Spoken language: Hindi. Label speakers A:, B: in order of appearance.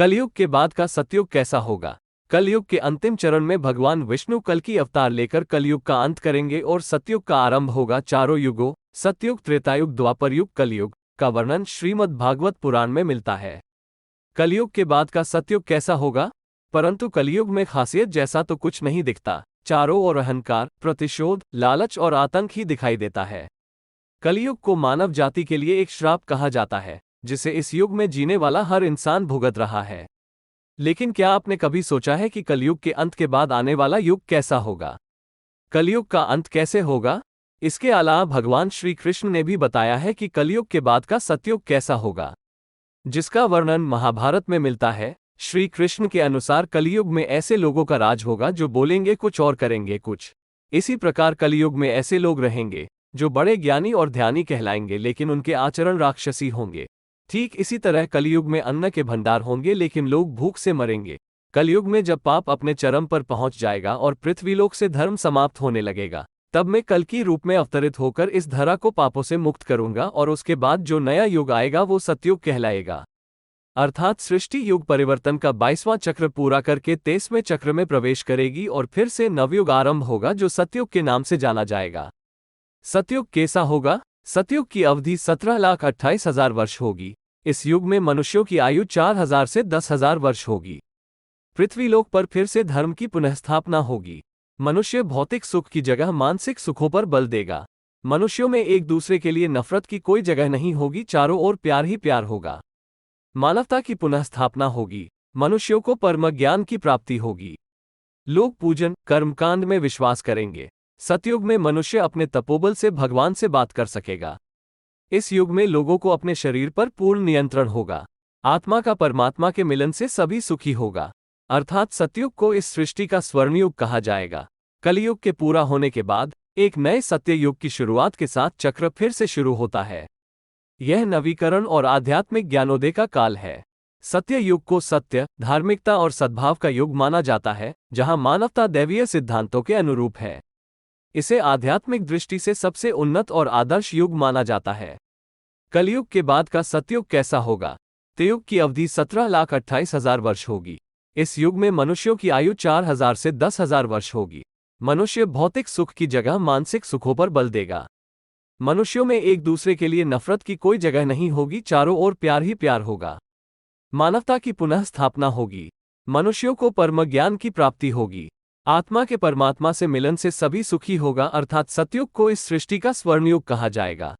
A: कलयुग के बाद का सतयुग कैसा होगा? कलयुग के अंतिम चरण में भगवान विष्णु कल की अवतार लेकर कलयुग का अंत करेंगे और सतयुग का आरंभ होगा। चारों युगों सतयुग, त्रेतायुग, द्वापर युग, कलयुग का वर्णन श्रीमद् भागवत पुराण में मिलता है। कलयुग के बाद का सतयुग कैसा होगा? परंतु कलयुग में खासियत जैसा तो कुछ नहीं दिखता। चारों ओर अहंकार, प्रतिशोध, लालच और आतंक ही दिखाई देता है। कलयुग को मानव जाति के लिए एक श्राप कहा जाता है, जिसे इस युग में जीने वाला हर इंसान भुगत रहा है। लेकिन क्या आपने कभी सोचा है कि कलयुग के अंत के बाद आने वाला युग कैसा होगा? कलयुग का अंत कैसे होगा? इसके अलावा भगवान श्री कृष्ण ने भी बताया है कि कलयुग के बाद का सतयुग कैसा होगा, जिसका वर्णन महाभारत में मिलता है। श्री कृष्ण के अनुसार कलयुग में ऐसे लोगों का राज होगा जो बोलेंगे कुछ और करेंगे कुछ। इसी प्रकार कलयुग में ऐसे लोग रहेंगे जो बड़े ज्ञानी और ध्यानी कहलाएंगे, लेकिन उनके आचरण राक्षसी होंगे। ठीक इसी तरह कलयुग में अन्न के भंडार होंगे, लेकिन लोग भूख से मरेंगे। कलयुग में जब पाप अपने चरम पर पहुंच जाएगा और पृथ्वीलोक से धर्म समाप्त होने लगेगा, तब मैं कल की रूप में अवतरित होकर इस धरा को पापों से मुक्त करूंगा और उसके बाद जो नया युग आएगा वो सतयुग कहलाएगा। अर्थात सृष्टि युग परिवर्तन का 22वां चक्र पूरा करके 23वें चक्र में प्रवेश करेगी और फिर से नवयुग आरंभ होगा, जो सतयुग के नाम से जाना जाएगा। सतयुग कैसा होगा? सतयुग की अवधि 17,28,000 वर्ष होगी। इस युग में मनुष्यों की आयु 4,000 से 10,000 वर्ष होगी। पृथ्वीलोक पर फिर से धर्म की पुनःस्थापना होगी। मनुष्य भौतिक सुख की जगह मानसिक सुखों पर बल देगा। मनुष्यों में एक दूसरे के लिए नफरत की कोई जगह नहीं होगी, चारों ओर प्यार ही प्यार होगा। मानवता की पुनःस्थापना होगी। मनुष्यों को परम ज्ञान की प्राप्ति होगी। लोग पूजन, कर्मकांड में विश्वास करेंगे। सतयुग में मनुष्य अपने तपोबल से भगवान से बात कर सकेगा। इस युग में लोगों को अपने शरीर पर पूर्ण नियंत्रण होगा। आत्मा का परमात्मा के मिलन से सभी सुखी होगा। अर्थात सतयुग को इस सृष्टि का स्वर्णयुग कहा जाएगा। कलयुग के पूरा होने के बाद एक नए सत्य युग की शुरुआत के साथ चक्र फिर से शुरू होता है। यह नवीकरण और आध्यात्मिक ज्ञानोदय का काल है। सत्य युग को सत्य, धार्मिकता और सद्भाव का युग माना जाता है, जहां मानवता दैवीय सिद्धांतों के अनुरूप है। इसे आध्यात्मिक दृष्टि से सबसे उन्नत और आदर्श युग माना जाता है। कलयुग के बाद का सतयुग कैसा होगा? त्रेयुग की अवधि 17,28,000 वर्ष होगी। इस युग में मनुष्यों की आयु 4,000 से 10,000 वर्ष होगी। मनुष्य भौतिक सुख की जगह मानसिक सुखों पर बल देगा। मनुष्यों में एक दूसरे के लिए नफरत की कोई जगह नहीं होगी, चारों ओर प्यार ही प्यार होगा। मानवता की पुनः स्थापना होगी। मनुष्यों को परम ज्ञान की प्राप्ति होगी। आत्मा के परमात्मा से मिलन से सभी सुखी होगा। अर्थात सतयुग को इस सृष्टि का स्वर्णयुग कहा जाएगा।